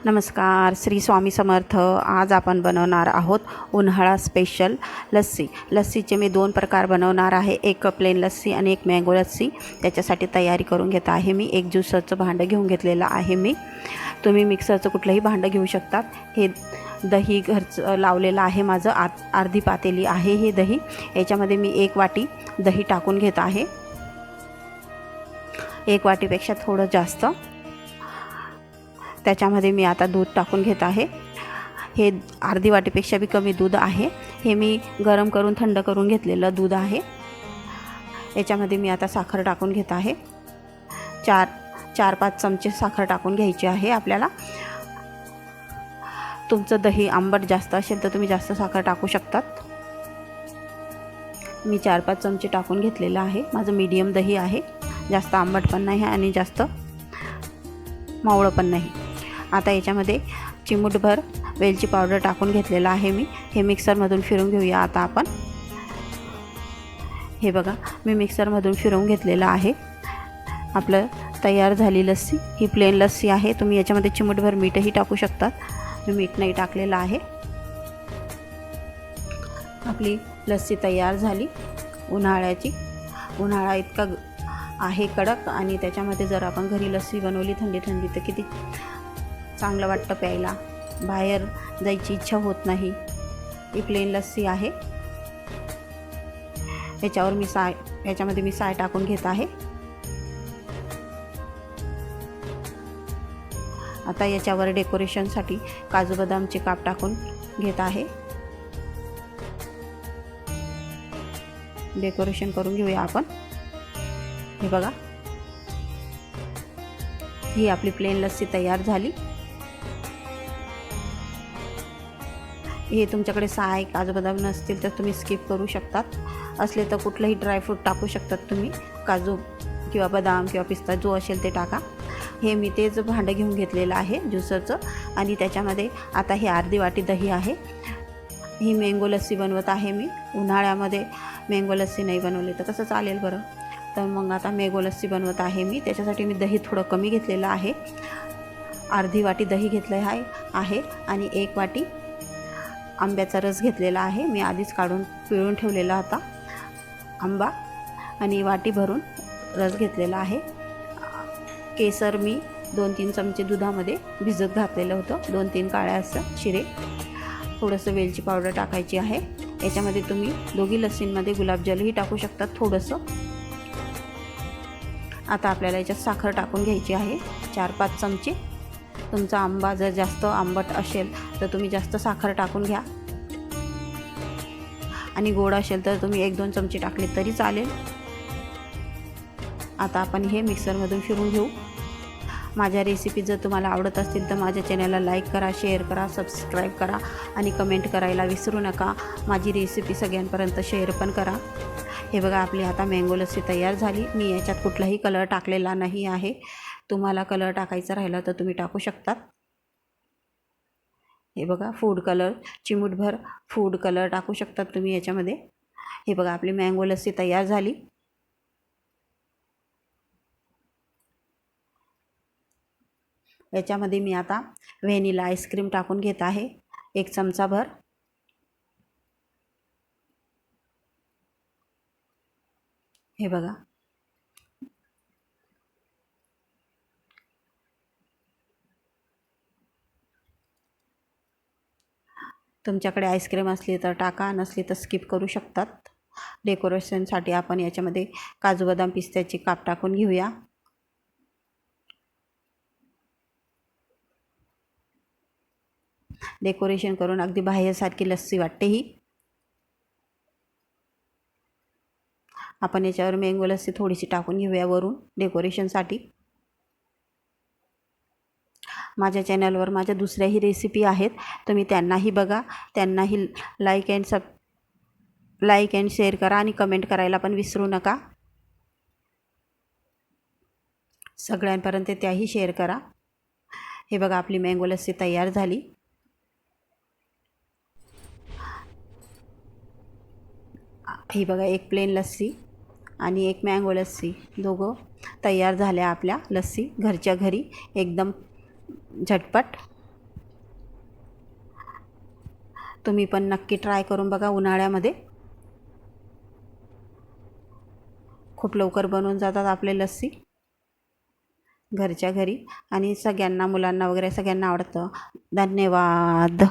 नमस्कार, श्री स्वामी समर्थ। आज आपण बनवणार आहोत उन्हाळा स्पेशल लस्सी। लस्सीचे मी दोन प्रकार बनवणार आहे, एक प्लेन लस्सी आणि एक मँगो लस्सी। त्याच्यासाठी तयारी करून घेत आहे मी। एक ज्यूसरचं भांडं घेऊन घेतलेलं आहे मी। तुम्ही मिक्सरचं कुठलंही भांडं घेऊ शकतात। हे दही घरचं लावलेलं आहे माझं, अर्धी पातेली आहे हे दही। याच्यामध्ये मी 1 वाटी दही टाकून घेत आहे, 1 वाटीपेक्षा थोडं जास्त। त्याच्यामध्ये मी आता दूध टाकून घेत आहे। हे अर्धी वाटीपेक्षा बी कमी दूध आहे। हे मी गरम करून थंड करून घेतलेलं दूध आहे। याच्यामध्ये मी आता साखर टाकून घेत आहे। 4-5 चमचे साखर टाकून घ्यायची आहे आपल्याला। तुमचं दही आंबट जास्त असेल तर तुम्ही जास्त साखर टाकू शकतात। मी 4-5 चमचे टाकून घेतलेलं आहे। माझं मीडियम दही आहे, जास्त आंबट पण नाही आणि जास्त मावळं पण नाही। आता याच्यामध्ये चिमूटभर वेलची पावडर टाकून घेतलेला आहे मी। हे मिक्सरमधून फिरवून घेऊया आता आपण। हे बघा, मी मिक्सरमधून फिरवून घेतलेलं आहे। आपलं तयार झाली लस्सी। ही प्लेन लस्सी आहे। तुम्ही याच्यामध्ये चिमूटभर मीठही टाकू शकतात, मी मीठ नाही टाकलेलं आहे। आपली लस्सी तयार झाली उन्हाळ्याची। उन्हाळा इतका आहे कडक, आणि त्याच्यामध्ये जर आपण घरी लस्सी बनवली थंडी थंडी तर किती चांगलं वाटतं प्यायला। बाहेर जायची इच्छा होत नाही। ही प्लेन लस्सी आहे। याच्यामध्ये मी साय टाकून घेत आहे। आता याच्यावर डेकोरेशनसाठी काजू बदामचे काप टाकून घेत आहे। डेकोरेशन करून घेऊया आपण। हे बघा, ही आपली प्लेन लस्सी तयार झाली। हे तुमच्याकडे साय काजू बदाम नसतील तर तुम्ही स्किप करू शकतात, असले तर कुठलंही ड्रायफ्रूट टाकू शकतात तुम्ही, काजू किंवा बदाम किंवा पिस्ता जो असेल ते टाका। हे मी तेच भांडं घेऊन घेतलेलं आहे ज्युसरचं, आणि त्याच्यामध्ये आता हे अर्धी वाटी दही आहे। ही मँगो लस्सी बनवत आहे मी। उन्हाळ्यामध्ये मँगो लस्सी नाही बनवली तर कसं चालेल बरं, तर मग आता मँगो लस्सी बनवत आहे मी। त्याच्यासाठी मी दही थोडं कमी घेतलेलं आहे, अर्धी वाटी दही घेतलं आहे आणि 1 वाटी आंब्याचा रस घेतलेला आहे। मी आधीच काढून पिळून ठेवलेला होता आंबा, आणि वाटी भरून रस घेतलेला आहे। केसर मी 2-3 चमचे दुधामध्ये भिजत घातलेलं होतं, 2-3 काळ्या असं शिरे। थोडंसं वेलची पावडर टाकायची आहे। याच्यामध्ये तुम्ही दोघी लस्सींमध्ये गुलाबजलही टाकू शकतात थोडंसं। आता आपल्याला याच्यात साखर टाकून घ्यायची आहे, 4-5 चमचे। तुमचा आंबा जर जास्त आंबट असेल तर तुम्ही जास्त साखर टाकून घ्या, आणि गोड असेल तर तुम्ही 1-2 चमचे टाकले तरी चालेल। आता आपण हे मिक्सरमधून फिरून घेऊ। माझ्या रेसिपी जर तुम्हाला आवडत असतील तर माझ्या चॅनलला लाईक करा, शेअर करा, सबस्क्राईब करा, आणि कमेंट करायला विसरू नका। माझी रेसिपी सगळ्यांपर्यंत शेअर पण करा। हे बघा, आपली आता मँगो लस्सी तयार झाली। मी याच्यात कुठलाही कलर टाकलेला नाही आहे, तुम्हाला कलर टाकायचा राहिला तर तुम्ही टाकू शकतात। हे बघा, फूड कलर, चिमूटभर फूड कलर टाकू शकतात तुम्ही याच्यामध्ये। हे बघा, आपली मँगो लस्सी तयार झाली। याच्यामध्ये मी आता व्हॅनिला आईस्क्रीम टाकून घेत आहे, 1 चमचाभर। हे बघा, तुमच्याकडे आईस्क्रीम असली तर टाका, नसली तर स्किप करू शकतात। डेकोरेशनसाठी आपण याच्यामध्ये काजू बदाम पिस्त्याचे काप टाकून घेऊया। डेकोरेशन करून अगदी बाहेरसारखी लस्सी वाटते ही। आपण याच्यावर मँगो लस्सी थोडीशी टाकून घेऊया वरून डेकोरेशनसाठी। माझ्या चॅनलवर माझ्या दुसऱ्याही रेसिपी आहेत, तुम्ही त्यांनाही बघा, त्यांनाही लाईक अँड शेअर करा, आणि कमेंट करायला पण विसरू नका। सगळ्यांपर्यंत त्याही शेअर करा। हे बघा, आपली मँगो लस्सी तयार झाली। ही बघा, एक प्लेन लस्सी आणि एक मँगो लस्सी, दोघं तयार झाल्या आपल्या लस्सी घरच्या घरी, एकदम झटपट। तुम्ही पण नक्की ट्राय करून बघा उन्हाळ्यामध्ये. खूप लवकर बनवून जातात आपले लस्सी घरच्या घरी आणि सगळ्यांना, मुलांना वगैरे सगळ्यांना आवडतं. धन्यवाद.